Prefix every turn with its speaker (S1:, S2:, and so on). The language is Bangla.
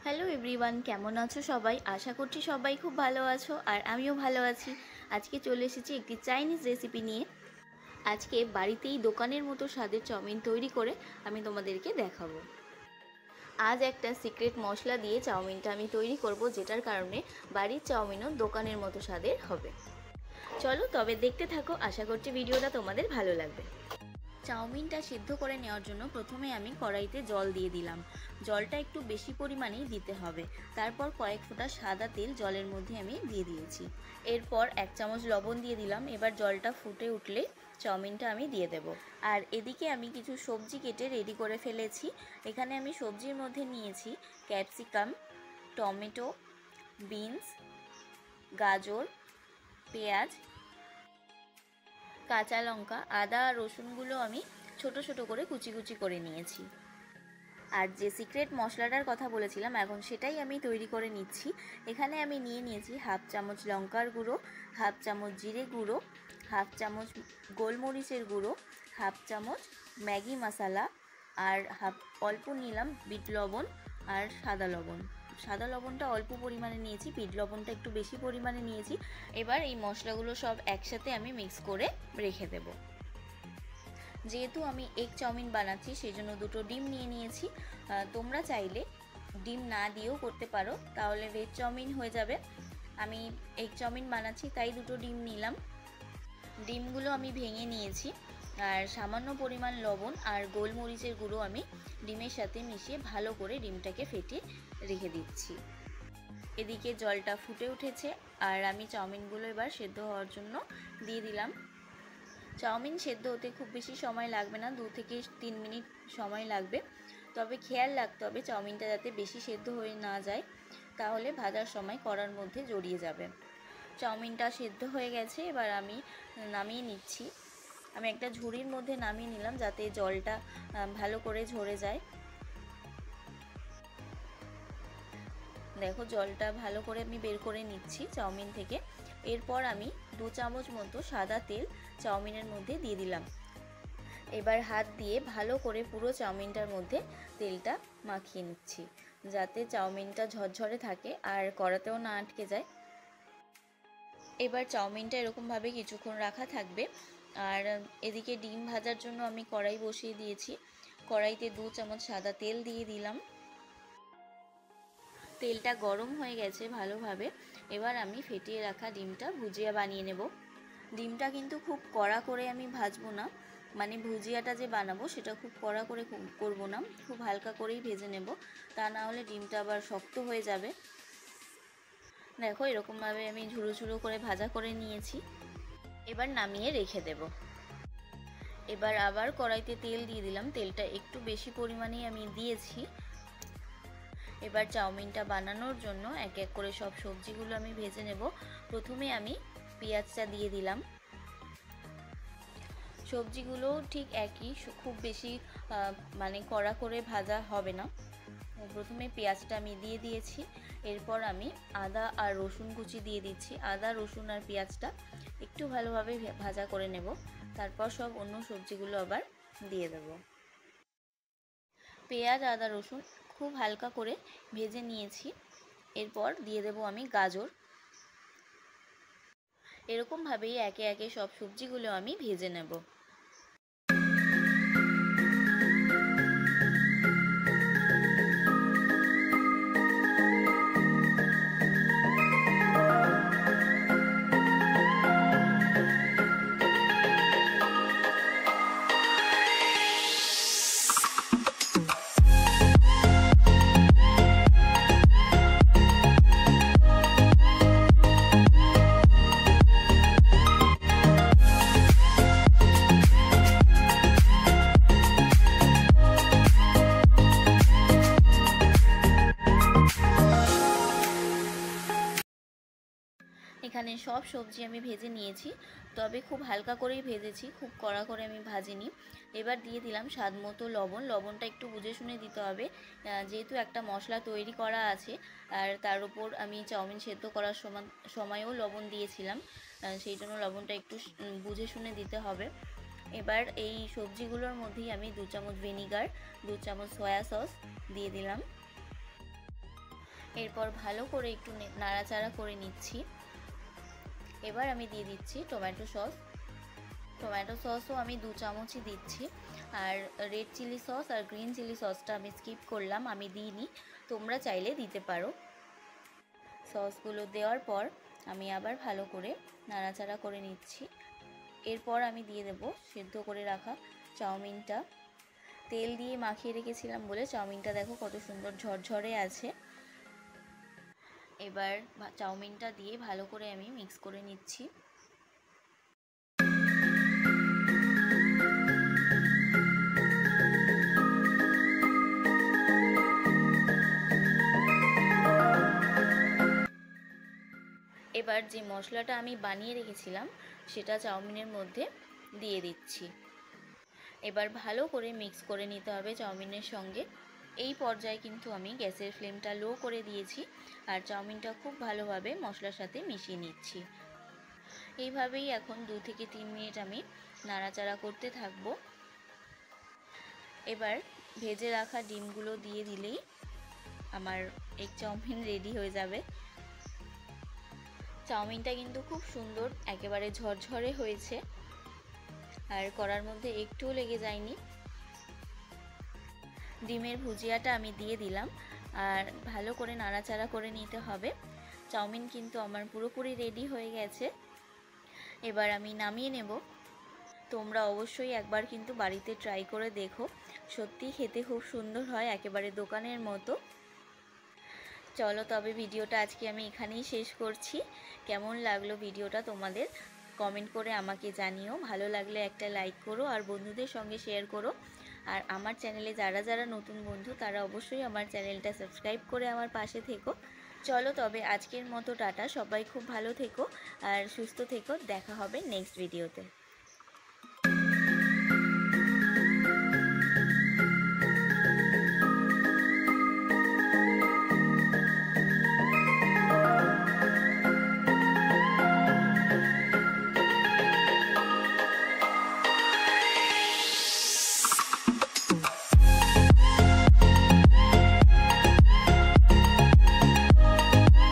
S1: হ্যালো এভরিওয়ান, কেমন আছো সবাই? আশা করছি সবাই খুব ভালো আছো আর আমিও ভালো আছি। আজকে চলে এসেছি একটি চাইনিজ রেসিপি নিয়ে। আজকে বাড়িতেই দোকানের মতো স্বাদের চাউমিন তৈরি করে আমি তোমাদেরকে দেখাবো। আজ একটা সিক্রেট মশলা দিয়ে চাউমিনটা আমি তৈরি করব, যেটার কারণে বাড়ির চাউমিনও দোকানের মতো স্বাদের হবে। চলো তবে দেখতে থাকো, আশা করছি ভিডিওটা তোমাদের ভালো লাগবে। চাউমিনটা সিদ্ধ করে নেওয়ার জন্য প্রথমে আমি কড়াইতে জল দিয়ে দিলাম। জলটা একটু বেশি পরিমাণেই দিতে হবে। তারপর কয়েক ফোঁটা সাদা তেল জলের মধ্যে আমি দিয়ে দিয়েছি। এরপর 1 চামচ লবণ দিয়ে দিলাম। এবার জলটা ফুটে উঠলে চাউমিনটা আমি দিয়ে দেব। আর এদিকে আমি কিছু সবজি কেটে রেডি করে ফেলেছি। এখানে আমি সবজির মধ্যে নিয়েছি ক্যাপসিকাম, টমেটো, বিনস, গাজর, পেঁয়াজ, কাঁচা লঙ্কা, আদা আর রসুনগুলো আমি ছোট ছোট করে কুচি কুচি করে নিয়েছি। আর যে সিক্রেট মশলাটার কথা বলেছিলাম, এখন সেটাই আমি তৈরি করে নিচ্ছি। এখানে আমি নিয়েছি 1/2 চামচ লঙ্কার গুঁড়ো, 1/2 চামচ জিরে গুঁড়ো, 1/2 চামচ গোলমরিচের গুঁড়ো, 1/2 চামচ ম্যাগি মশলা, আর অল্প নিলাম বিট লবণ আর সাদা লবণ। সাদা লবণটা অল্প পরিমাণে নিয়েছি, বিট লবণটা একটু বেশি পরিমাণে নিয়েছি। এবার এই মশলাগুলো সব একসাথে আমি মিক্স করে রেখে দেব। যেহেতু আমি এগ চাউমিন বানাচ্ছি, সেই জন্য 2টো ডিম নিয়ে নিয়েছি। তোমরা চাইলে ডিম না দিয়েও করতে পারো, তাহলে ভেজ চাউমিন হয়ে যাবে। আমি এগ চাউমিন বানাচ্ছি তাই 2টো ডিম নিলাম। ডিমগুলো আমি ভেঙে নিয়েছি, আর সামান্য পরিমাণ লবণ আর গোলমরিচের গুঁড়ো আমি ডিমের সাথে মিশিয়ে ভালো করে ডিমটাকে ফেটে রেখে দিচ্ছি। এদিকে জলটা ফুটে উঠেছে, আর আমি চাউমিনগুলো এবার সেদ্ধ হওয়ার জন্য দিয়ে দিলাম। চাউমিন সেদ্ধ হতে খুব বেশি সময় লাগবে না, 2 থেকে 3 মিনিট সময় লাগবে। তবে খেয়াল রাখতে হবে চাউমিনটা যাতে বেশি সেদ্ধ হয়ে না যায়, তাহলে ভাজার সময় কড়ার মধ্যে জড়িয়ে যাবে। চাউমিনটা সেদ্ধ হয়ে গেছে, এবার আমি নামিয়ে নিচ্ছি। আমি একটা ঝুড়ির মধ্যে নামিয়ে নিলাম যাতে জলটা ভালো করে ঝরে যায়। দেখো জলটা ভালো করে আমি বের করে নিচ্ছি চাউমিন থেকে। এরপর আমি 2 চামচ মতো সাদা তেল চাউমিনের মধ্যে দিয়ে দিলাম। এবার হাত দিয়ে ভালো করে পুরো চাউমিনটার মধ্যে তেলটা মাখিয়ে নিচ্ছি, যাতে চাউমিনটা ঝরঝরে থাকে আর কড়াতেও না আটকে যায়। এবার চাউমিনটা এরকমভাবে কিছুক্ষণ রাখা থাকবে। আর এদিকে ডিম ভাজার জন্য আমি কড়াই বসিয়ে দিয়েছি। কড়াইতে 2 চামচ সাদা তেল দিয়ে দিলাম। তেলটা গরম হয়ে গেছে ভালোভাবে। এবার আমি ফেটিয়ে রাখা ডিমটা ভুজিয়া বানিয়ে নেব। ডিমটা কিন্তু খুব কড়া করে আমি ভাজবো না, মানে ভুজিয়াটা যে বানাবো সেটা খুব কড়া করে করব না, খুব হালকা করেই ভেজে নেব, তা না হলে ডিমটা আবার শক্ত হয়ে যাবে। দেখো এরকমভাবে আমি ঝুড়ো ঝুড়ো করে ভাজা করে নিয়েছি। এবার নামিয়ে রেখে দেব। এবার আবার কড়াইতে তেল দিয়ে দিলাম। তেলটা একটু বেশি পরিমাণেই আমি দিয়েছি। এবার চাউমিনটা বানানোর জন্য এক এক করে সব সবজিগুলো আমি ভেজে নেব। প্রথমে আমি পেঁয়াজটা দিয়ে দিলাম। সবজিগুলো ঠিক একই, খুব বেশি মানে কড়া করে ভাজা হবে না। প্রথমে পেঁয়াজটা আমি দিয়ে দিয়েছি। এরপর আমি আদা আর রসুন কুচি দিয়ে দিচ্ছি। আদা, রসুন আর পেঁয়াজটা একটু ভালোভাবে ভাজা করে নেব। তারপর সব অন্য সবজিগুলো আবার দিয়ে দেব। পেঁয়াজ, আদা, রসুন খুব হালকা করে ভেজে নিয়েছি। এরপর দিয়ে দেব আমি গাজর। এরকমভাবেই একে একে সব সবজিগুলো আমি ভেজে নেব। এখানে সব সবজি আমি ভেজে নিয়েছি, তবে খুব হালকা করেই ভেজেছি, খুব কড়া করে আমি ভাজিনি। এবার দিয়ে দিলাম স্বাদ মতো লবণ। লবণটা একটু বুঝে শুনে দিতে হবে, যেহেতু একটা মশলা তৈরি করা আছে, আর তার উপর আমি চাউমিন সেদ্ধ করার সময়ও লবণ দিয়েছিলাম, সেই জন্য লবণটা একটু বুঝে শুনে দিতে হবে। এবার এই সবজিগুলোর মধ্যেই আমি 2 চামচ ভিনিগার, 2 চামচ সয়া সস দিয়ে দিলাম। এরপর ভালো করে একটু নাড়াচাড়া করে নিচ্ছি। এবার আমি দিয়ে দিচ্ছি টমেটো সস। টমেটো সসও আমি 2 চামচই দিচ্ছি। আর রেড চিলি সস আর গ্রিন চিলি সসটা আমি স্কিপ করলাম, আমি দিইনি, তোমরা চাইলে দিতে পারো। সসগুলো দেওয়ার পর আমি আবার ভালো করে নাড়াচাড়া করে নিচ্ছি। এরপর আমি দিয়ে দেব সেদ্ধ করে রাখা চাউমিনটা। তেল দিয়ে মাখিয়ে রেখেছিলাম বলে চাউমিনটা দেখো কত সুন্দর ঝরঝরে আছে। এবার চাউমিনটা দিয়ে ভালো করে আমি মিক্স করে নিচ্ছি। এবার যে মশলাটা আমি বানিয়ে রেখেছিলাম সেটা চাউমিনের মধ্যে দিয়ে দিচ্ছি। এবার ভালো করে মিক্স করে নিতে হবে চাউমিনের সঙ্গে। এই পর্যায়ে কিন্তু আমি গ্যাসের ফ্লেমটা লো করে দিয়েছি আর চাউমিনটা খুব ভালোভাবে মশলার সাথে মিশিয়ে নিচ্ছি। এইভাবেই এখন 2 থেকে 3 মিনিট আমি নাড়াচাড়া করতে থাকবো। এবার ভেজে রাখা ডিমগুলো দিয়ে দিলেই আমার এগ চাউমিন রেডি হয়ে যাবে। চাউমিনটা কিন্তু খুব সুন্দর একেবারে ঝরঝরে হয়েছে আর কড়ার মধ্যে একটুও লেগে যায়নি। ডিমের ভুজিয়াটা আমি দিয়ে দিলাম আর ভালো করে নাড়াচাড়া করে নিতে হবে। চাউমিন কিন্তু আমার পুরোপুরি রেডি হয়ে গেছে। এবার আমি নামিয়ে নেব। তোমরা অবশ্যই একবার কিন্তু বাড়িতে ট্রাই করে দেখো, সত্যি খেতে খুব সুন্দর হয়, একেবারে দোকানের মতো। চলো তবে ভিডিওটা আজকে আমি এখানেই শেষ করছি। কেমন লাগলো ভিডিওটা তোমাদের কমেন্ট করে আমাকে জানিও। ভালো লাগলে একটা লাইক করো আর বন্ধুদের সঙ্গে শেয়ার করো। আর আমার চ্যানেলে যারা যারা নতুন বন্ধু তারা অবশ্যই আমার চ্যানেলটা সাবস্ক্রাইব করে আমার পাশে থেকো। চলো তবে আজকের মতো টাটা, সবাই খুব ভালো থেকো আর সুস্থ থেকো। দেখা হবে নেক্সট ভিডিওতে।